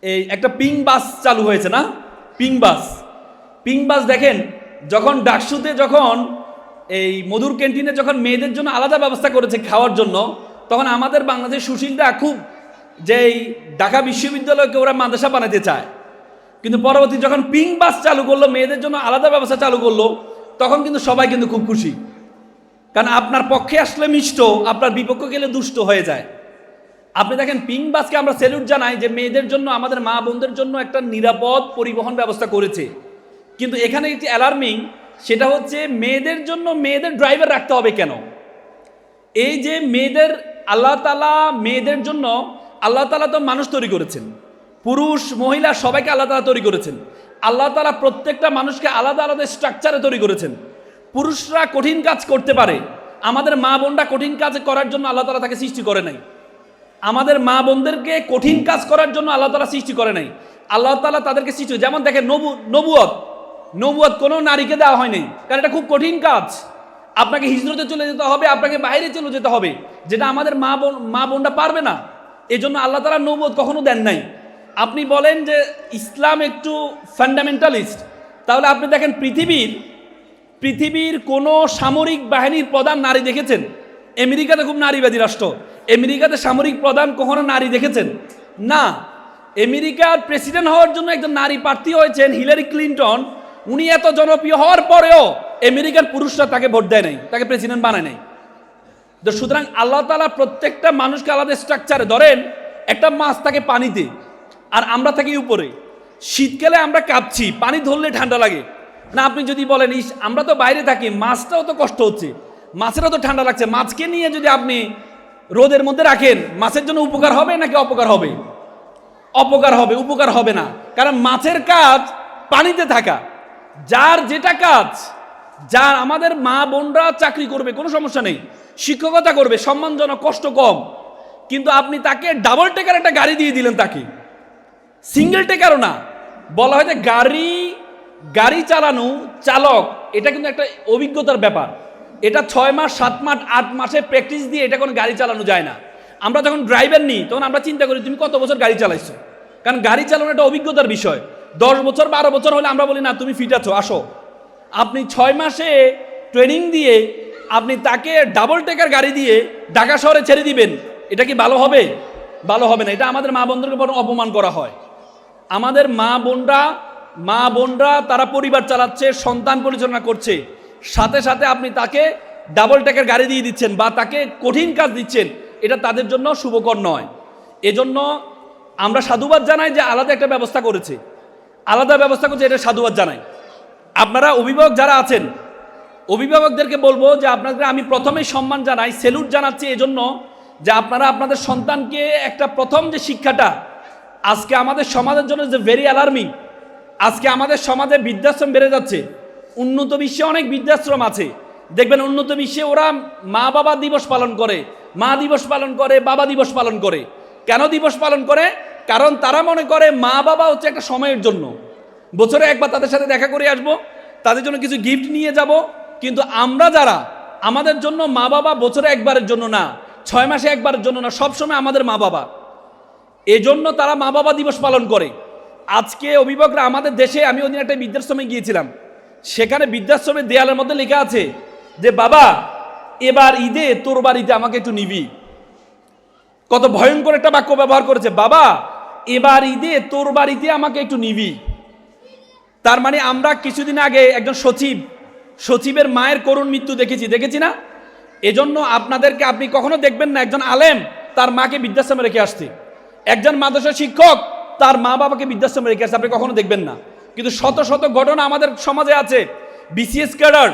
এই একটা পিং বাস চালু হয়েছে না, পিং বাস। পিং বাস দেখেন, যখন ডাকসুতে যখন এই মধুর ক্যান্টিনে যখন মেয়েদের জন্য আলাদা ব্যবস্থা করেছে খাওয়ার জন্য, তখন আমাদের বাংলাদেশ সুশীলরা খুব যেই ঢাকা বিশ্ববিদ্যালয়কে ওরা মাদ্রাসা বানাতে চায়, কিন্তু পরবর্তী যখন পিং বাস চালু করলো, মেয়েদের জন্য আলাদা ব্যবস্থা চালু করলো, তখন কিন্তু সবাই কিন্তু খুব খুশি। কারণ আপনার পক্ষে আসলে মিষ্ট, আপনার বিপক্ষে গেলে দুষ্ট হয়ে যায়। আপনি দেখেন পিং বাসকে আমরা স্যালুট জানাই যে মেয়েদের জন্য, আমাদের মা বোনদের জন্য একটা নিরাপদ পরিবহন ব্যবস্থা করেছে। কিন্তু এখানে একটি অ্যালার্মিং, সেটা হচ্ছে মেয়েদের জন্য মেয়েদের ড্রাইভার রাখতে হবে কেন? এই যে মেয়েদের আল্লাহ তাআলা মেয়েদের জন্য, আল্লাহ তাআলা তো মানুষ তৈরি করেছেন, পুরুষ মহিলা সবাইকে আল্লাহ তাআলা তৈরি করেছেন। আল্লাহ তাআলা প্রত্যেকটা মানুষকে আলাদা আলাদা স্ট্রাকচারে তৈরি করেছেন। পুরুষরা কঠিন কাজ করতে পারে, আমাদের মা বোনরা কঠিন কাজ করার জন্য আল্লাহ তাআলা তাকে সৃষ্টি করে নাই। আমাদের মা বোনদেরকে কঠিন কাজ করার জন্য আল্লাহ তাআলা সৃষ্টি করে নাই। আল্লাহ তাআলা তাদেরকে সৃষ্টি, যেমন দেখেন নবুয়ত কোনো নারীকে দেওয়া হয়নি, কারণ এটা খুব কঠিন কাজ। আপনাকে হিজরতে চলে যেতে হবে, আপনাকে বাইরে চলে যেতে হবে, যেটা আমাদের মা বোনরা পারবে না। এই জন্য আল্লাহ তাআলা নবুয়ত কখনো দেন নাই। আপনি বলেন যে ইসলাম একটু ফান্ডামেন্টালিস্ট, তাহলে আপনি দেখেন পৃথিবীর কোনো সামরিক বাহিনীর প্রধান নারী দেখেছেন? আমেরিকাতে খুব নারীবাদী রাষ্ট্র, আমেরিকাতে সামরিক প্রধান কখনো নারী দেখেছেন? না। আমেরিকার প্রেসিডেন্ট হওয়ার জন্য একজন নারী প্রার্থী হয়েছেন, হিলারি ক্লিন্টন। উনি এত জনপ্রিয় হওয়ার পরেও আমেরিকার পুরুষরা তাকে ভোট দেয় নাই, তাকে প্রেসিডেন্ট বানায় নাই। তো সুতরাং আল্লাহ তাআলা প্রত্যেকটা মানুষকে আলাদা স্ট্রাকচারে, ধরেন একটা মাছ থাকে পানিতে আর আমরা থাকি উপরে। শীতকালে আমরা কাঁপছি, পানি ধরলে ঠান্ডা লাগে না। আপনি যদি বলেন আমরা তো বাইরে থাকি, মাছটাও তো কষ্ট হচ্ছে, মাছেরও তো ঠান্ডা লাগছে, মাছকে নিয়ে যদি আপনি রোদের মধ্যে রাখেন, মাছের জন্য উপকার হবে নাকি অপকার হবে? অপকার হবে, উপকার হবে না। কারণ মাছের কাজ পানিতে থাকা। যার যেটা কাজ, যার আমাদের মা বোনরা চাকরি করবে, কোনো সমস্যা নেই, শিক্ষকতা করবে, সম্মানজনক, কষ্ট কম, কিন্তু আপনি তাকে ডাবল টেকার একটা গাড়ি দিয়ে দিলেন, তাকে সিঙ্গেল টেকারও না। বলা হয় যে গাড়ি চালানো চালক, এটা কিন্তু একটা অভিজ্ঞতার ব্যাপার। এটা 6 মাস 7 মাস 8 মাসে প্র্যাকটিস দিয়ে এটা কোনো গাড়ি চালানো যায় না। আমরা যখন ড্রাইভার নিই তখন আমরা চিন্তা করি তুমি কত বছর গাড়ি চালাইছো, কারণ গাড়ি চালানো একটা অভিজ্ঞতার বিষয়। 10 বছর 12 বছর হলে আমরা বলি না তুমি ফিট আছো, আসো। আপনি 6 মাসে ট্রেনিং দিয়ে আপনি তাকে ডাবল টেকার গাড়ি দিয়ে ঢাকা শহরে ছেড়ে দিবেন, এটা কি ভালো হবে? ভালো হবে না। এটা আমাদের মা বোনদেরকে বড় অপমান করা হয়। আমাদের মা বোনরা তারা পরিবার চালাচ্ছে, সন্তান পরিচালনা করছে, সাথে সাথে আপনি তাকে ডাবল টেকার গাড়ি দিয়ে দিচ্ছেন বা তাকে কঠিন কাজ দিচ্ছেন, এটা তাদের জন্য শুভকর নয়। এজন্য আমরা সাধুবাদ জানাই যে আলাদা একটা ব্যবস্থা করেছে, এটা সাধুবাদ জানাই। আপনারা অভিভাবক যারা আছেন, অভিভাবকদেরকে বলবো যে আপনাদের আমি প্রথমেই সম্মান জানাই, স্যালুট জানাচ্ছি এজন্য যে আপনারা আপনাদের সন্তানকে একটা প্রথম যে শিক্ষাটা, আজকে আমাদের সমাজের জন্য যে ভেরি অ্যালার্মিং, আজকে আমাদের সমাজে বৃদ্ধাশ্রম বেড়ে যাচ্ছে। উন্নত বিশ্বে অনেক বৃদ্ধাশ্রম আছে, দেখবেন উন্নত বিশ্বে ওরা মা বাবা দিবস পালন করে, মা দিবস পালন করে, বাবা দিবস পালন করে। কেন দিবস পালন করে? কারণ তারা মনে করে মা বাবা হচ্ছে একটা সময়ের জন্য, বছরে একবার তাদের সাথে দেখা করে আসবো, তাদের জন্য কিছু গিফট নিয়ে যাব। কিন্তু আমরা যারা, আমাদের জন্য মা বাবা বছরে একবারের জন্য না, 6 মাসে একবারের জন্য না, সবসময় আমাদের মা বাবা। এজন্য তারা মা বাবা দিবস পালন করে। আজকে অভিভাবকরা আমাদের দেশে, আমি ওদিন একটা বৃদ্ধাশ্রমে গিয়েছিলাম, সেখানে বৃদ্ধাশ্রমের দেয়ালের মধ্যে লেখা আছে যে বাবা এবার ঈদে তোর বাড়িতে আমাকে একটু নিবি। কত ভয়ঙ্কর একটা বাক্য ব্যবহার করেছে, বাবা এবার ঈদে তোর বাড়িতে আমাকে একটু নিবি। তার মানে আমরা কিছুদিন আগে একজন সচিবের মায়ের করুণ মৃত্যু দেখেছি না? এজন্য আপনাদেরকে, আপনি কখনো দেখবেন না একজন আলেম তার মাকে বৃদ্ধাশ্রমে রেখে আসছে, একজন মাদ্রাসা শিক্ষক তার মা বাবাকে বৃদ্ধাশ্রমে রেখে আসছে, আপনি কখনো দেখবেন না। কিন্তু শত শত ঘটনা আমাদের সমাজে আছে। বিসিএস ক্যাডার,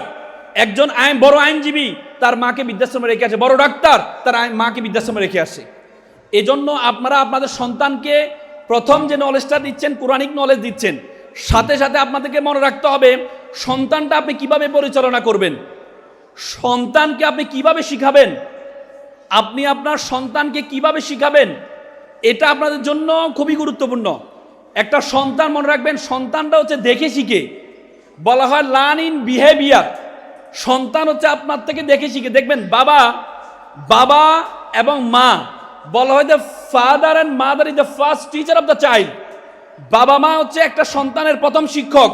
একজন বড় আইনজীবী তার মাকে বৃদ্ধাশ্রমে রেখে আসে, বড় ডাক্তার তার মাকে বৃদ্ধাশ্রমে রেখে আসে। এজন্য আপনারা আপনাদের সন্তানকে প্রথম যে নলেজটা দিচ্ছেন, কোরআনিক নলেজ দিচ্ছেন, সাথে সাথে আপনাদেরকে মনে রাখতে হবে সন্তানটা আপনি কিভাবে পরিচালনা করবেন, সন্তানকে আপনি কিভাবে শিখাবেন, আপনি আপনার সন্তানকে কিভাবে শিখাবেন, এটা আপনাদের জন্য খুবই গুরুত্বপূর্ণ। একটা সন্তান, মনে রাখবেন, সন্তানটা হচ্ছে দেখে শিখে। বলা হয় লার্ন ইন বিহেভিয়ার। সন্তান হচ্ছে আপনার থেকে দেখে শিখে। দেখবেন বাবা এবং মা, বলা হয় the father and mother is the first teacher of the child. বাবা মা হচ্ছে একটা সন্তানের প্রথম শিক্ষক,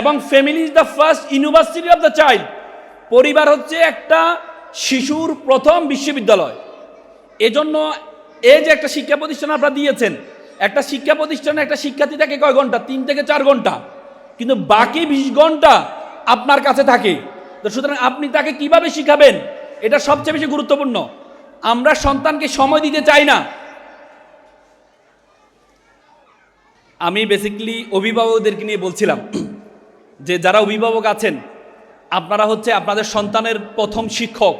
এবং family is the first university of the child. পরিবার হচ্ছে একটা শিশুর প্রথম বিশ্ববিদ্যালয়। এজন্য এই যে একটা শিক্ষা প্রতিষ্ঠান আপনারা দিয়েছেন, একটা শিক্ষা প্রতিষ্ঠানে একটা শিক্ষার্থী থাকে কয় ঘন্টা? 3 থেকে 4 ঘন্টা, কিন্তু বাকি 20 ঘন্টা আপনার কাছে থাকে। তো সুতরাং আপনি তাকে কিভাবে শিখাবেন, এটা সবচেয়ে বেশি গুরুত্বপূর্ণ। আমরা সন্তানকে সময় দিতে চাই না। আমি বেসিক্যালি অভিভাবকদেরকে নিয়ে বলছিলাম যে যারা অভিভাবক আছেন, আপনারা হচ্ছে আপনাদের সন্তানের প্রথম শিক্ষক।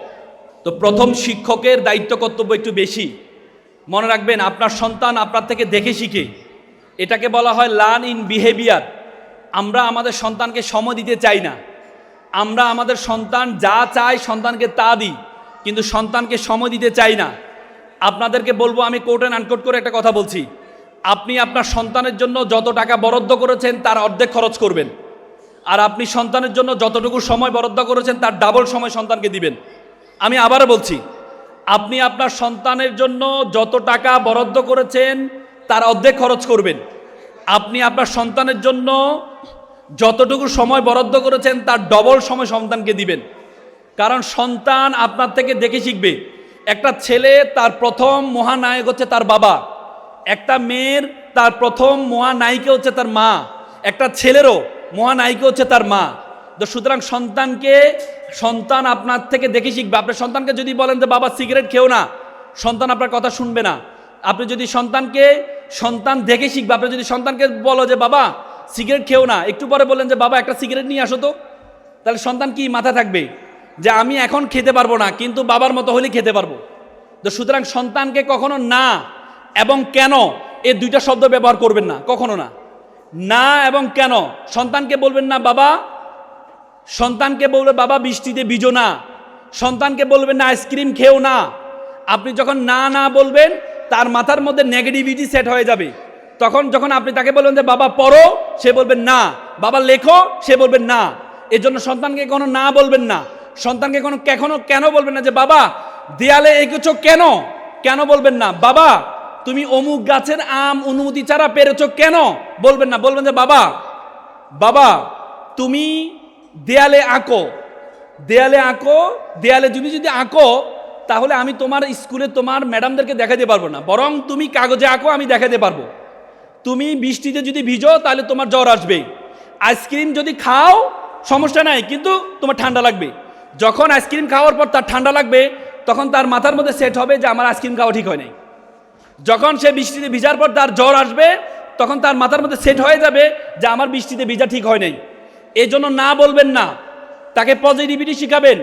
তো প্রথম শিক্ষকের দায়িত্ব কর্তব্য একটু বেশি। মনে রাখবেন, আপনার সন্তান আপনার থেকে দেখে শিখে। এটাকে বলা হয় লার্ন ইন বিহেভিয়ার। আমরা আমাদের সন্তানকে সময় দিতে চাই না। আমরা আমাদের সন্তান যা চায় সন্তানকে তা দিই, কিন্তু সন্তানকে সময় দিতে চাই না। আপনাদেরকে বলবো, আমি কোট অ্যান্ড আনকোট করে একটা কথা বলছি, আপনি আপনার সন্তানের জন্য যত টাকা বরাদ্দ করেছেন তার অর্ধেক খরচ করবেন, আর আপনি সন্তানের জন্য যতটুকু সময় বরাদ্দ করেছেন তার ডাবল সময় সন্তানকে দিবেন। আমি আবারও বলছি, আপনি আপনার সন্তানের জন্য যত টাকা বরাদ্দ করেছেন তার অর্ধেক খরচ করবেন। আপনি আপনার সন্তানের জন্য যতটুকু সময় বরাদ্দ করেছেন তার ডবল সময় সন্তানকে দিবেন। কারণ সন্তান আপনার থেকে দেখে শিখবে। একটা ছেলে তার প্রথম মহানায়ক হচ্ছে তার বাবা, একটা মেয়ের তার প্রথম মহানায়িকা হচ্ছে তার মা, একটা ছেলেরও মহানায়িকা হচ্ছে তার মা। তো সুতরাং সন্তান আপনার থেকে দেখে শিখবে। আপনার সন্তানকে যদি বলেন যে বাবা সিগারেট খেও না, সন্তান আপনার কথা শুনবে না। আপনি যদি সন্তান দেখে শিখবে। আপনি যদি সন্তানকে বলো যে বাবা সিগারেট খেও না, একটু পরে বলেন যে বাবা একটা সিগারেট নিয়ে আসো তো, তাহলে সন্তান কি মাথা থাকবে যে আমি এখন খেতে পারবো না, কিন্তু বাবার মতো হলেই খেতে পারবো। তো সুতরাং সন্তানকে কখনো না এবং কেন এই দুইটা শব্দ ব্যবহার করবেন না, কখনো না। না এবং কেন, সন্তানকে বলবেন না বাবা, সন্তানকে বলবে বাবা বৃষ্টিতে ভিজো না, সন্তানকে বলবেন না আইসক্রিম খেও না। আপনি যখন না না বলবেন তার মাথার মধ্যে নেগেটিভিটি সেট হয়ে যাবে। তখন যখন আপনি তাকে বলবেন যে বাবা পড়ো, সে বলবেন না, বাবা লেখো, সে বলবেন না। এর জন্য সন্তানকে কোনো না বলবেন না। সন্তানকে কখনো কেন বলবেন না যে বাবা দেয়ালে এঁকেছো কেন, কেন বলবেন না। বাবা তুমি অমুক গাছের আম অনুমতি ছাড়া পেরেছো কেন, বলবেন না। বলবেন যে বাবা তুমি দেয়ালে আঁকো, দেয়ালে তুমি যদি আঁকো তাহলে আমি তোমার স্কুলে তোমার ম্যাডামদেরকে দেখাতে পারবো না, বরং তুমি কাগজে আঁকো, আমি দেখাতে পারবো। তুমি বৃষ্টিতে যদি ভিজো তাহলে তোমার জ্বর আসবে। আইসক্রিম যদি খাও সমস্যা নাই, কিন্তু তোমার ঠান্ডা লাগবে। যখন আইসক্রিম খাওয়ার পর তার ঠান্ডা লাগবে, তখন তার মাথার মধ্যে সেট হবে যে আমার আইসক্রিম খাওয়া ঠিক হয় নাই। যখন সে বৃষ্টিতে ভিজার পর তার জ্বর আসবে, তখন তার মাথার মধ্যে সেট হয়ে যাবে যে আমার বৃষ্টিতে ভিজা ঠিক হয় নাই। এই জন্য না বলবেন না, তাকে পজিটিভিটি শিখাবেন।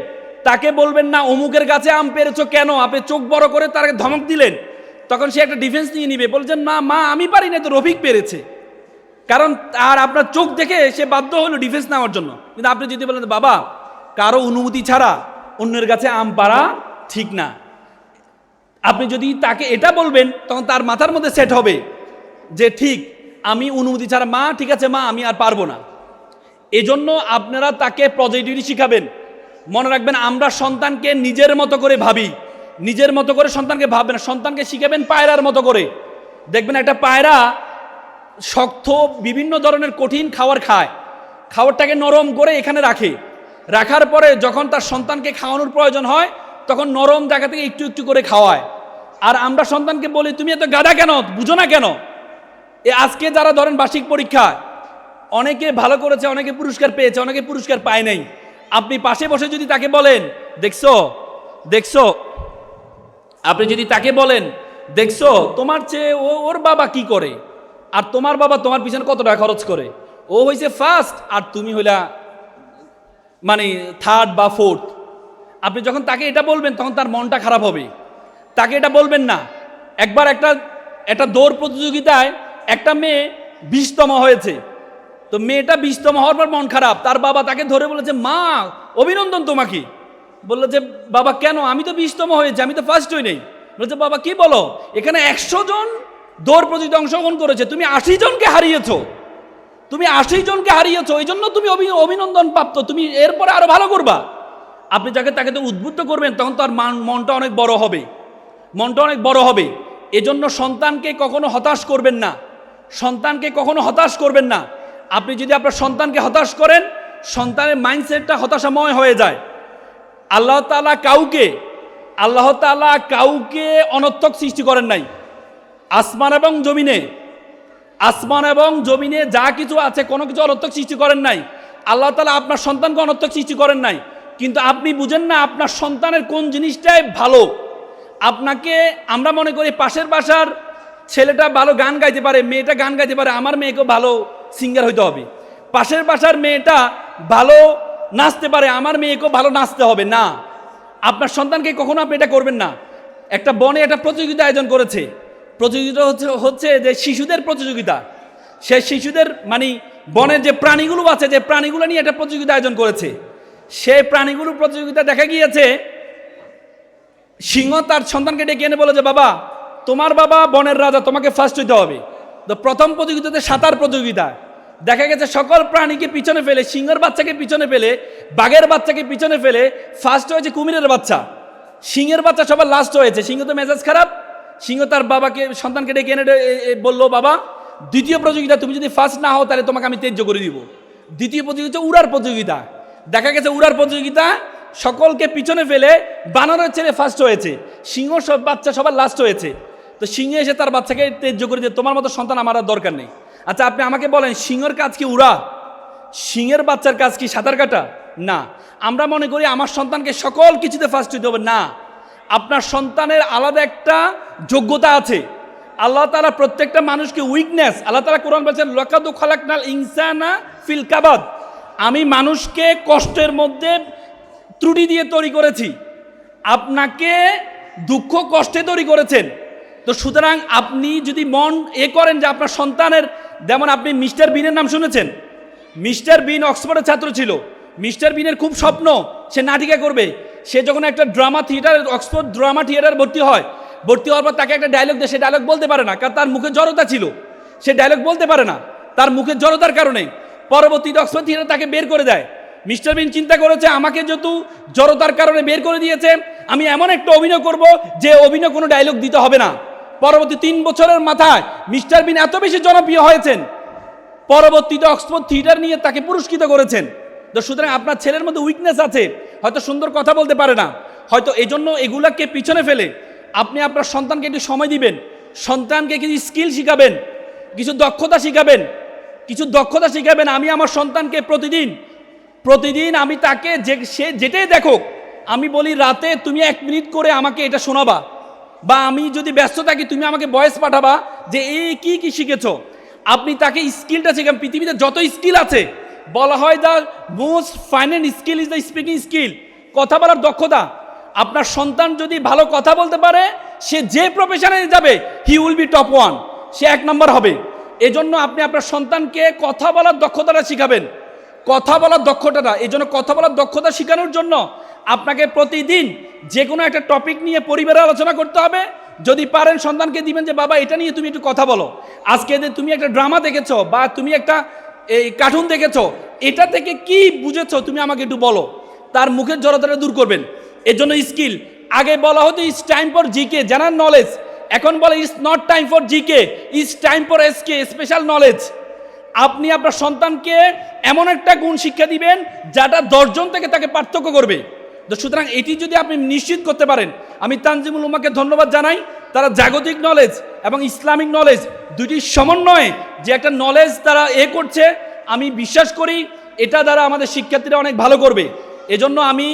তাকে বলবেন না অমুকের গাছে আম পেরেছো কেন, আপনি চোখ বড় করে তাকে ধমক দিলেন, তখন সে একটা ডিফেন্স নিয়ে নিবে, বলছেন না মা আমি পারি না, তো রফিক পেরেছে। কারণ আর আপনার চোখ দেখে সে বাধ্য হলো ডিফেন্স নেওয়ার জন্য। কিন্তু আপনি যদি বলেন বাবা কারো অনুমতি ছাড়া অন্যের গাছে আম পাড়া ঠিক না, আপনি যদি তাকে এটা বলবেন, তখন তার মাথার মধ্যে সেট হবে যে ঠিক, আমি অনুমতি ছাড়া, মা ঠিক আছে মা আমি আর পারবো না। এজন্য আপনারা তাকে পজিটিভিটি শিখাবেন। মনে রাখবেন, আমরা সন্তানকে নিজের মতো করে ভাবি, নিজের মতো করে সন্তানকে ভাববেন। সন্তানকে শিখাবেন পায়রার মতো করে। দেখবেন একটা পায়রা শক্ত বিভিন্ন ধরনের কঠিন খাবার খায়, খাবারটাকে নরম করে এখানে রাখার পরে যখন তার সন্তানকে খাওয়ানোর প্রয়োজন হয়, তখন নরম জায়গা থেকে একটু একটু করে খাওয়ায়। আর আমরা সন্তানকে বলি তুমি এত গাধা কেন, বুঝো না কেন। আজকে যারা ধরেন বার্ষিক পরীক্ষা অনেকে ভালো করেছে, অনেকে পুরস্কার পেয়েছে, অনেকে পুরস্কার পায় নাই। আপনি পাশে বসে যদি তাকে বলেন দেখছো, আপনি যদি তাকে বলেন দেখছো তোমার চেয়ে ওর বাবা কি করে, আর তোমার বাবা তোমার পিছনে কত টাকা খরচ করে, ও হয়েছে ফার্স্ট আর তুমি হইলা মানে থার্ড বা ফোর্থ। আপনি যখন তাকে এটা বলবেন তখন তার মনটা খারাপ হবে। তাকে এটা বলবেন না। একবার একটা দৌড় প্রতিযোগিতায় একটা মেয়ে 20তম হয়েছে। তো মেয়েটা 20তম হওয়ার পর মন খারাপ, তার বাবা তাকে ধরে বলেছে মা অভিনন্দন তোমাকে। বললো যে বাবা কেন, আমি তো 20তম হয়েছে, আমি তো ফার্স্ট হই নাই। বলছে বাবা কি বলো, এখানে 100 জন দৌড় প্রতিযোগিতা অংশগ্রহণ করেছে, তুমি 80 জনকে হারিয়েছো, এই জন্য তুমি অভিনন্দন প্রাপ্ত, তুমি এরপরে আরো ভালো করবা। আপনি তাকে তো উদ্বুদ্ধ করবেন, তখন তার মনটা অনেক বড় হবে। এজন্য সন্তানকে কখনো হতাশ করবেন না। সন্তানকে কখনো হতাশ করবেন না। আপনি যদি আপনার সন্তানকে হতাশ করেন, সন্তানের মাইন্ডসেটটা হতাশাময় হয়ে যায়। আল্লাহ তাআলা কাউকে অনর্থক সৃষ্টি করেন নাই। আসমান এবং জমিনে যা কিছু আছে কোনো কিছু অনর্থক সৃষ্টি করেন নাই। আল্লাহ তাআলা আপনার সন্তানকে অনর্থক সৃষ্টি করেন নাই, কিন্তু আপনি বুঝেন না আপনার সন্তানের কোন জিনিসটাই ভালো। আমরা মনে করি পাশের বাসার ছেলেটা ভালো গান গাইতে পারে, মেয়েটা গান গাইতে পারে, আমার মেয়েকেও ভালো সিঙ্গার হইতে হবে। পাশের বাসার মেয়েটা ভালো নাচতে পারে, আমার মেয়েকেও ভালো নাচতে হবে না। আপনার সন্তানকে কখনো আপনি এটা করবেন না। একটা বনে একটা প্রতিযোগিতা আয়োজন করেছে। প্রতিযোগিতা হচ্ছে যে শিশুদের প্রতিযোগিতা। সে শিশুদের মানে বনের যে প্রাণীগুলো আছে, যে প্রাণীগুলো নিয়ে একটা প্রতিযোগিতা আয়োজন করেছে। সেই প্রাণীগুলোর প্রতিযোগিতা দেখা গিয়েছে, সিংহ তার সন্তানকে ডেকে এনে বলে যে বাবা, তোমার বাবা বনের রাজা, তোমাকে ফার্স্ট হইতে হবে। তো প্রথম প্রতিযোগিতাতে সাঁতার প্রতিযোগিতা। দেখা গেছে সকল প্রাণীকে পিছনে ফেলে, সিংহের বাচ্চাকে পিছনে ফেলে, বাঘের বাচ্চাকে পিছনে ফেলে ফার্স্ট হয়েছে কুমিরের বাচ্চা। সিংহের বাচ্চা সবার লাস্ট হয়েছে। সিংহ তো মেজাজ খারাপ। সিংহ তার সন্তানকে ডেকে এনে বললো, বাবা, দ্বিতীয় প্রতিযোগিতা তুমি যদি ফার্স্ট না হও তাহলে তোমাকে আমি ত্যায্য করে দিব। দ্বিতীয় প্রতিযোগিতা উড়ার প্রতিযোগিতা। দেখা গেছে উড়ার প্রতিযোগিতা সকলকে পিছনে ফেলে বানরের ছেলে ফার্স্ট হয়েছে, সিংহ সব বাচ্চা সবার লাস্ট হয়েছে। তো সিংহ এসে তার বাচ্চাকে ত্যায্য করে দিয়ে, তোমার মতো সন্তান আমার আর দরকার নেই। আচ্ছা, আপনি আমাকে বলেন, সিংহের কাজ কি উড়া? সিংহের বাচ্চার কাজ কি সাঁতার কাটা? না। আমরা মনে করি আমার সন্তানকে সকল কিছুতে ফার্স্ট হইতে হবে। না, আপনার সন্তানের আলাদা একটা যোগ্যতা আছে। আল্লাহ তাআলা প্রত্যেকটা মানুষকে উইকনেস, আল্লাহ তাআলা কোরআন বলেছেন, লাকাদ খালাকনাল ইনসানা ফিল কাবাদ, আমি মানুষকে কষ্টের মধ্যে ত্রুটি দিয়ে তৈরি করেছি। আপনাকে দুঃখ কষ্টে তৈরি করেছেন। তো সুতরাং আপনি যদি মন করেন যে আপনার সন্তানের, যেমন আপনি মিস্টার বিনের নাম শুনেছেন। মিস্টার বিন অক্সফোর্ডের ছাত্র ছিল। মিস্টার বিনের খুব স্বপ্ন সে নাটিকা করবে। সে যখন একটা অক্সফোর্ড ড্রামা থিয়েটার ভর্তি হওয়ার পর তাকে একটা ডায়লগ দেয়, সে ডায়লগ বলতে পারে না, কারণ তার মুখে জড়তা ছিল। সে ডায়লগ বলতে পারে না তার মুখের জড়তার কারণে। পরবর্তীতে অক্সফোর্ড থিয়েটার তাকে বের করে দেয়। মিস্টার বিন চিন্তা করেছে, আমাকে যেহেতু জড়তার কারণে বের করে দিয়েছে, আমি এমন একটা অভিনয় করব যে অভিনয় কোনো ডায়লগ দিতে হবে না। পরবর্তী 3 বছরের মাথায় মিস্টার বিন এত বেশি জনপ্রিয় হয়েছেন, পরবর্তীতে অক্সফোর্ড থিয়েটার নিয়ে তাকে পুরস্কৃত করেছেন। তো সুতরাং আপনার ছেলের মধ্যে উইকনেস আছে, হয়তো সুন্দর কথা বলতে পারে না, হয়তো এই জন্য এগুলাকে পিছনে ফেলে আপনি আপনার সন্তানকে একটু সময় দিবেন, সন্তানকে কিছু স্কিল শিখাবেন, কিছু দক্ষতা শিখাবেন। আমি আমার সন্তানকে প্রতিদিন আমি তাকে সে যেটাই দেখো, আমি বলি রাতে তুমি 1 মিনিট করে আমাকে এটা শোনাবা, বা আমি যদি ব্যস্ত থাকি তুমি আমাকে ভয়েস পাঠাবা যে এই কি শিখেছো। আপনি তাকে স্কিলটা শেখান। পৃথিবীতে যত স্কিল আছে, বলা হয় the most final skill is the speaking skill, কথা বলার দক্ষতা। আপনার সন্তান যদি ভালো কথা বলতে পারে, সে যে প্রফেশনে যাবে হি উইল বি টপ 1, সে 1 নম্বর হবে। এজন্য আপনি আপনার সন্তানকে কথা বলার দক্ষতাটা শিখাবেন। কথা বলার দক্ষতাটা, এই জন্য কথা বলার দক্ষতা শেখানোর জন্য আপনাকে প্রতিদিন যে কোনো একটা টপিক নিয়ে পরিবারে আলোচনা করতে হবে। যদি পারেন সন্তানকে দিবেন যে বাবা এটা নিয়ে তুমি একটু কথা বলো, আজকে তুমি একটা ড্রামা দেখেছো বা তুমি একটা কার্টুন দেখেছো, এটা থেকে কি বুঝেছো তুমি আমাকে একটু বলো। তার মুখের জড়তাটা দূর করবেন। এর জন্য স্কিল। আগে বলা হতো it's time for GK, general knowledge. এখন বলে it's not time for GK, it's time for SK, special knowledge. আপনি আপনার সন্তানকে এমন একটা গুণ শিক্ষা দিবেন যেটা 10 জন থেকে তাকে পার্থক্য করবে। তো সুতরাং এটি যদি আপনি নিশ্চিত করতে পারেন, আমি তানজিমুল উম্মাহকে ধন্যবাদ জানাই। তারা জাগতিক নলেজ এবং ইসলামিক নলেজ দুটির সমন্বয়ে যে একটা নলেজ তারা করছে, আমি বিশ্বাস করি এটা দ্বারা আমাদের শিক্ষার্থীরা অনেক ভালো করবে। এজন্য আমি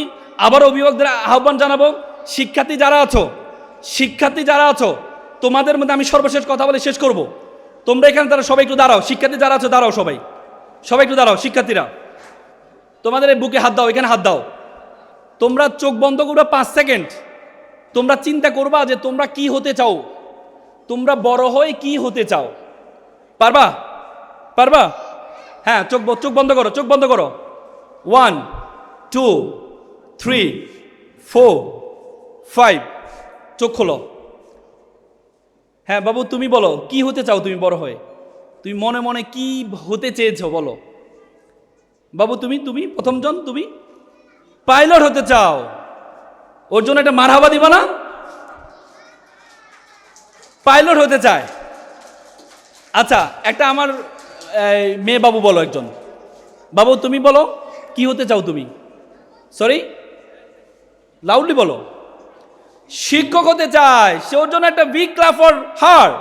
আবার অভিভাবকদের আহ্বান জানাবো, শিক্ষার্থী যারা আছো তোমাদের মধ্যে আমি সর্বশেষ কথা বলে শেষ করব। তোমরা এখানে তারা সবাই একটু দাঁড়াও, শিক্ষার্থী যারা আছো দাঁড়াও, সবাই একটু দাঁড়াও। শিক্ষার্থীরা তোমাদের এই বুকে হাত দাও, এখানে হাত দাও। তোমরা চোখ বন্ধ করবা 5 সেকেন্ড। তোমরা চিন্তা করবা যে তোমরা কি হতে চাও, তোমরা বড় হয়ে কি হতে চাও। পারবা? হ্যাঁ, চোখ বন্ধ করো। 1 2 3 4 5, চোখ খোলো। হ্যাঁ বাবু, তুমি বলো কি হতে চাও তুমি বড় হয়ে? তুমি মনে মনে কি হতে চেয়েছো বলো। বাবু তুমি প্রথমজন, তুমি পাইলট হতে চাও। ওর জন্য একটা মারহাবা দিবা না? পাইলট হতে চায়। আচ্ছা, একটা আমার মেয়ে বাবু বলো, একজন বাবু তুমি বলো কি হতে চাও তুমি? সরি, লাউডলি বলো। শিক্ষক হতে চায়, সে ওর জন্য একটা বিগ ক্লাপ ফর হার।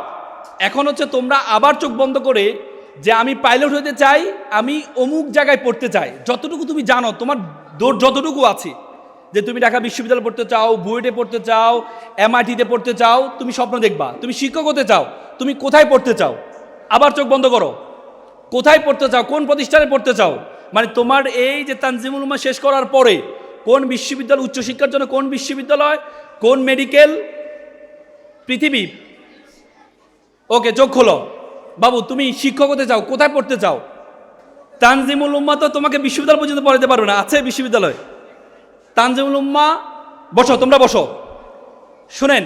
এখন হচ্ছে তোমরা আবার চোখ বন্ধ করে যে আমি পাইলট হতে চাই, আমি অমুক জায়গায় পড়তে চাই, যতটুকু তুমি জানো তোমার দৌড় যতটুকু আছে, যে তুমি ঢাকা বিশ্ববিদ্যালয়ে পড়তে চাও, বুয়েটে পড়তে চাও, এমআইটিতে পড়তে চাও, তুমি স্বপ্ন দেখবা। তুমি শিক্ষক হতে চাও, তুমি কোথায় পড়তে চাও? আবার চোখ বন্ধ করো, কোথায় পড়তে চাও, কোন প্রতিষ্ঠানে পড়তে চাও? মানে তোমার এই যে তানজিমুল উম্মাহ শেষ করার পরে কোন বিশ্ববিদ্যালয়, উচ্চশিক্ষার জন্য কোন বিশ্ববিদ্যালয়, কোন মেডিকেল, পৃথিবী? ওকে, চোখ খোলো। বাবু তুমি শিক্ষক হতে চাও, কোথায় পড়তে চাও? তানজিমুল উম্মাহ তো তোমাকে বিশ্ববিদ্যালয় পর্যন্ত পড়াতে পারবে না, আছে বিশ্ববিদ্যালয়। তানজিমুল উম্মাহ, বসো, তোমরা বসো। শুনেন,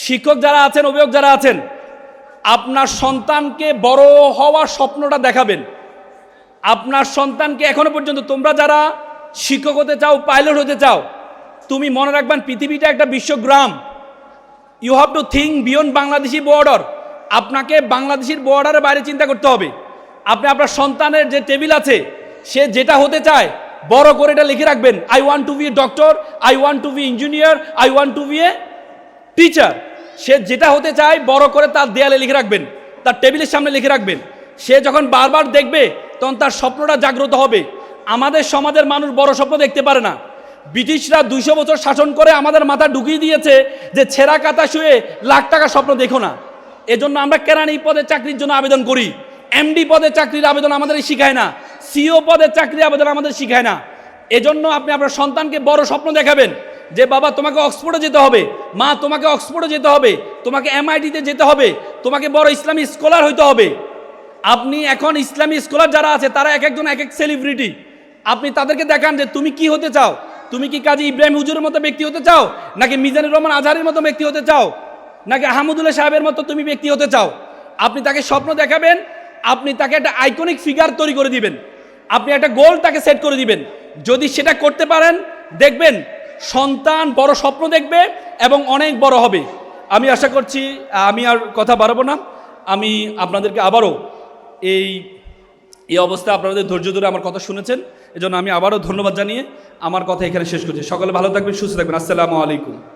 শিক্ষক যারা আছেন, অভিভাবক যারা আছেন, আপনার সন্তানকে বড় হওয়ার স্বপ্নটা দেখাবেন। আপনার সন্তানকে এখনো পর্যন্ত তোমরা যারা শিক্ষক হতে চাও, পাইলট হতে চাও, তুমি মনে রাখবেন পৃথিবীটা একটা বিশ্বগ্রাম। You have to think beyond Bangladeshi border. আপনাকে বাংলাদেশের বর্ডারের বাইরে চিন্তা করতে হবে। আপনি আপনার সন্তানের যে টেবিল আছে, সে যেটা হতে চায় বড় করে এটা লিখে রাখবেন। I want to be a doctor, I want to be engineer, I want to be a teacher. সে যেটা হতে চায় বড় করে তার দেয়ালে লিখে রাখবেন, তার টেবিলের সামনে লিখে রাখবেন। সে যখন বারবার দেখবে তখন তার স্বপ্নটা জাগ্রত হবে। আমাদের সমাজের মানুষ বড় স্বপ্ন দেখতে পারে না। ব্রিটিশরা 200 বছর শাসন করে আমাদের মাথা ঢুকিয়ে দিয়েছে যে ছেঁড়া কাতা শুয়ে লাখ টাকা স্বপ্ন দেখো না। এজন্য আমরা কেরানি পদে চাকরির জন্য আবেদন করি, এমডি পদে চাকরির আবেদন আমাদের শিখায় না, সিও পদে চাকরির আবেদন আমাদের শিখায় না। এজন্য আপনি আপনার সন্তানকে বড় স্বপ্ন দেখাবেন যে বাবা তোমাকে অক্সফোর্ডে যেতে হবে, মা তোমাকে অক্সফোর্ডে যেতে হবে, তোমাকে এমআইটিতে যেতে হবে, তোমাকে বড় ইসলামী স্কলার হইতে হবে। আপনি এখন ইসলামী স্কলার যারা আছে তারা এক একজন এক এক সেলিব্রিটি। আপনি তাদেরকে দেখান যে তুমি কি হতে চাও। তুমি কি কাজী ইব্রাহিম হুজুরের মতো ব্যক্তি হতে চাও, নাকি মিজানুর রহমান আজহারের মতো ব্যক্তি হতে চাও, নাকি আহমদুল্লাহ সাহেবের মতো তুমি ব্যক্তি হতে চাও? আপনি তাকে স্বপ্ন দেখাবেন, আপনি তাকে একটা আইকনিক ফিগার তৈরি করে দিবেন, আপনি একটা গোল তাকে সেট করে দিবেন। যদি সেটা করতে পারেন, দেখবেন সন্তান বড় স্বপ্ন দেখবে এবং অনেক বড় হবে। আমি আশা করছি, আমি আর কথা বাড়াবো না। আমি আপনাদেরকে আবারও এই অবস্থায় আপনাদের ধৈর্য ধরে আমার কথা শুনেছেন, এজন্য আমি আবারও ধন্যবাদ জানিয়ে আমার কথা এখানে শেষ করছি। সকলে ভালো থাকবেন, সুস্থ থাকবেন। আসসালামু আলাইকুম।